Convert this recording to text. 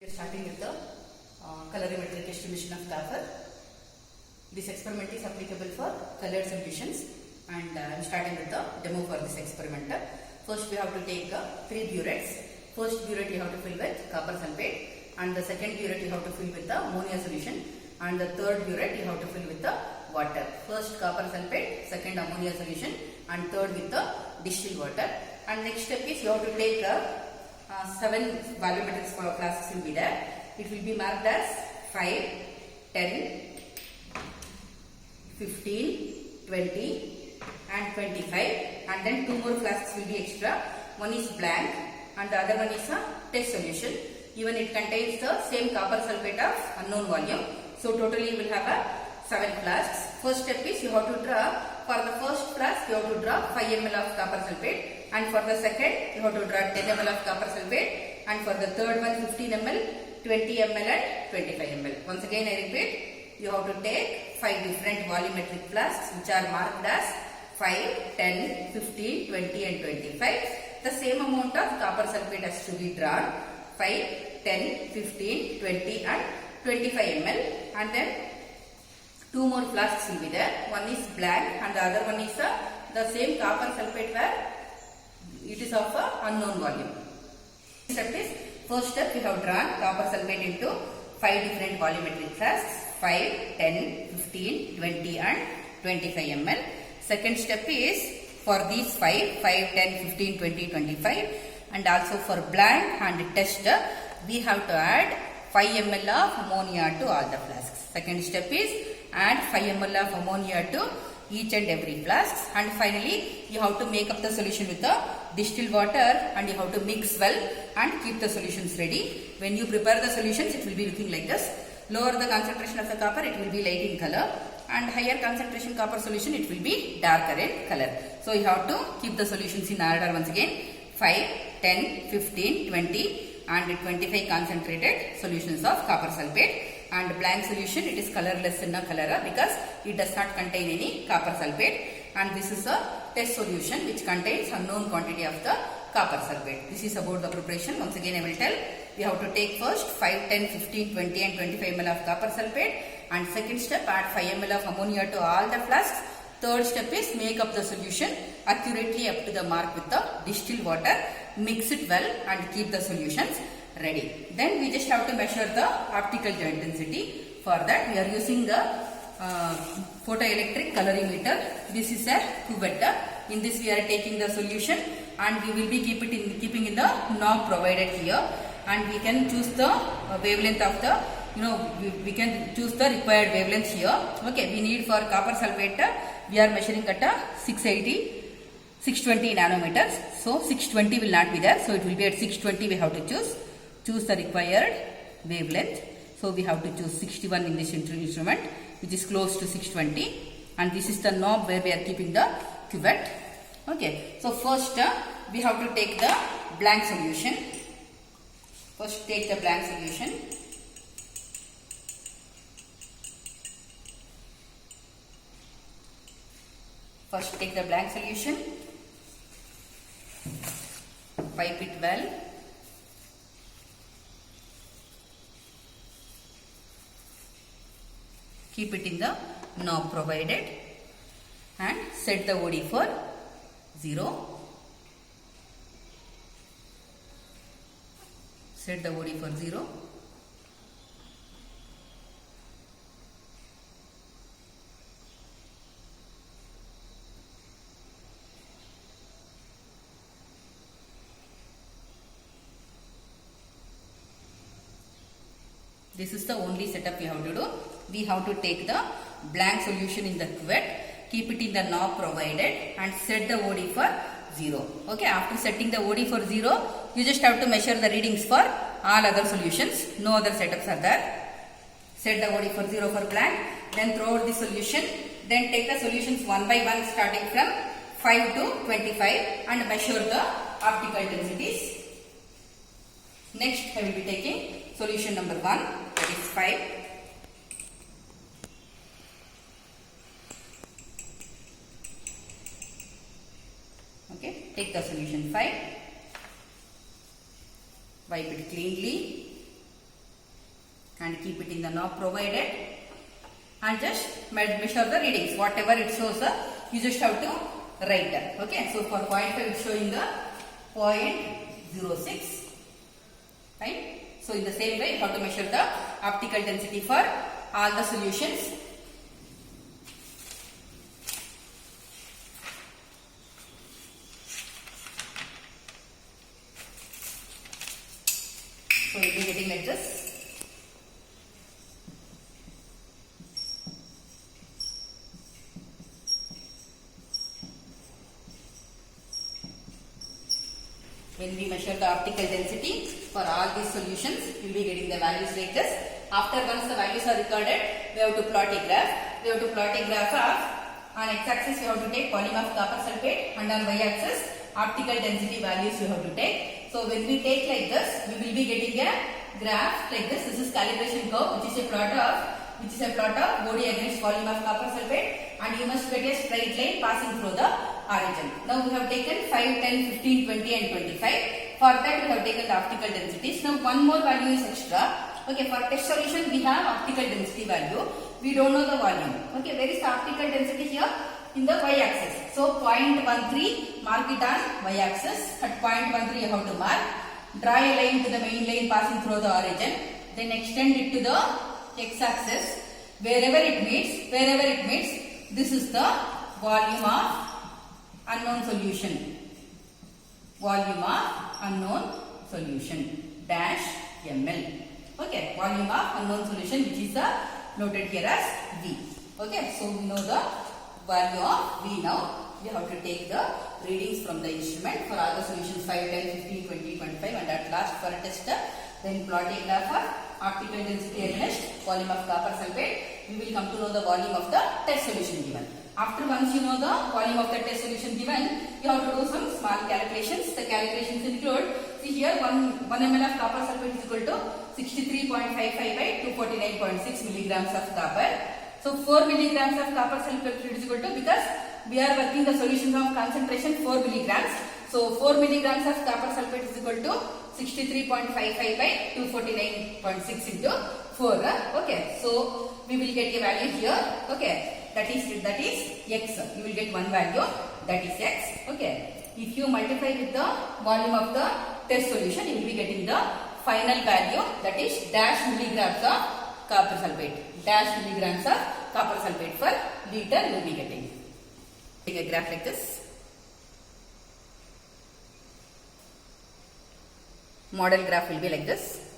We are starting with the colorimetric estimation of copper. This experiment is applicable for colored solutions, and I am starting with the demo for this experiment. First we have to take 3 burettes. First burette you have to fill with copper sulfate, and the second burette you have to fill with the ammonia solution, and the third burette you have to fill with the water. First copper sulfate, second ammonia solution, and third with the distilled water. And next step is you have to take 7 volumetric flasks will be there. It will be marked as 5, 10, 15, 20 and 25, and then 2 more flasks will be extra. One is blank and the other one is a test solution. Even it contains the same copper sulfate of unknown volume. So totally you will have 7 flasks. First step is you have to draw, for the first flask you have to draw 5 ml of copper sulfate, and for the second you have to draw 10 ml of copper sulfate, and for the third one 15 ml, 20 ml and 25 ml. Once again I repeat, you have to take 5 different volumetric flasks which are marked as 5, 10, 15, 20 and 25. The same amount of copper sulfate has to be drawn, 5, 10, 15, 20 and 25 ml, and then 2 more flasks will be there. One is blank and the other one is the same copper sulfate where it is of unknown volume. Step is, first step we have drawn copper sulfate into 5 different volumetric flasks, 5, 10, 15, 20 and 25 ml. Second step is for these 5, 10, 15, 20, 25, and also for blank and test we have to add 5 ml of ammonia to all the flasks. Second step is add 5 ml of ammonia to each and every flask, and finally you have to make up the solution with the distilled water, and you have to mix well and keep the solutions ready. When you prepare the solutions, it will be looking like this. Lower the concentration of the copper, it will be light in color, and higher concentration copper solution, it will be darker in color. So you have to keep the solutions in order once again. 5, 10, 15, 20 and 25 concentrated solutions of copper sulfate, and blank solution, it is colorless in a color because it does not contain any copper sulfate, and this is a test solution which contains unknown quantity of the copper sulfate. This is about the preparation. Once again I will tell, we have to take first 5, 10, 15, 20 and 25 ml of copper sulfate, and second step add 5 ml of ammonia to all the flasks. Third step is make up the solution accurately up to the mark with the distilled water, mix it well and keep the solutions ready. Then we just have to measure the optical intensity. For that we are using the photoelectric colorimeter. This is a cuvette. In this we are taking the solution and we will be keeping in the knob provided here, and we can choose the wavelength of the, we can choose the required wavelength here. Okay, we need for copper sulfate, we are measuring at 620 nanometers. So 620 will not be there, so it will be at 620. We have to choose the required wavelength. So we have to choose 61 in this instrument, which is close to 620, and this is the knob where we are keeping the cuvette. Okay, so first we have to take the blank solution. First take the blank solution. First take the blank solution, pipe it well, keep it in the knob provided, and set the OD for 0. Set the OD for 0. This is the only setup we have to do. We have to take the blank solution in the cuvette, keep it in the knob provided and set the OD for 0. Okay, after setting the OD for 0, you just have to measure the readings for all other solutions. No other setups are there. Set the OD for 0 for blank, then throw out the solution, then take the solutions one by one starting from 5 to 25 and measure the optical intensities. Next I will be taking solution number 1, that is 5. Okay, take the solution 5, wipe it cleanly, and keep it in the knob provided and just measure the readings. Whatever it shows, you just have to write that. Okay, so for 0.5 it's showing the 0.06. Right? So in the same way, you have to measure the optical density for all the solutions. So you will be getting like this. When we measure the optical density for all these solutions, you will be getting the values like this. After once the values are recorded, we have to plot a graph. We have to plot a graph of, on x-axis we have to take volume of copper sulfate, and on y-axis optical density values we have to take. So when we take like this, we will be getting a graph like this. This is calibration curve, which is a plot of OD against volume of copper sulfate, and you must get a straight line passing through the origin. Now we have taken 5, 10, 15, 20 and 25. For that we have taken the optical densities. Now one more value is extra. Okay, for test solution we have optical density value. We don't know the volume. Okay, where is the optical density here? In the y-axis. So 0.13, mark it on y-axis. At 0.13 you have to mark. Draw a line to the main line passing through the origin. Then extend it to the x-axis. Wherever it meets, this is the volume of unknown solution. Volume of unknown solution dash ml. Okay, volume of unknown solution, which is noted here as V. Okay, so we know the value of V now. We have to take the readings from the instrument for all the solutions 5, 10, 15, 20, 25, and at last for a test, then plot a graph of optical density against volume of copper sulfate. We will come to know the volume of the test solution given. After once you know the volume of the test solution given, you have to do some small calculations. The calculations include, see here 1 ml of copper sulfate is equal to 63.55 by 249.6 milligrams of copper. So 4 milligrams of copper sulfate is equal to, because we are working the solution of concentration 4 milligrams. So 4 milligrams of copper sulfate is equal to 63.55 by 249.6 into 4. Okay, so we will get a value here. Okay, that is x. You will get one value, that is x. Okay, if you multiply with the volume of the test solution, you will be getting the final value, that is dash milligrams of copper sulfate. Dash milligrams of copper sulfate per liter you will be getting. Take a graph like this. Model graph will be like this.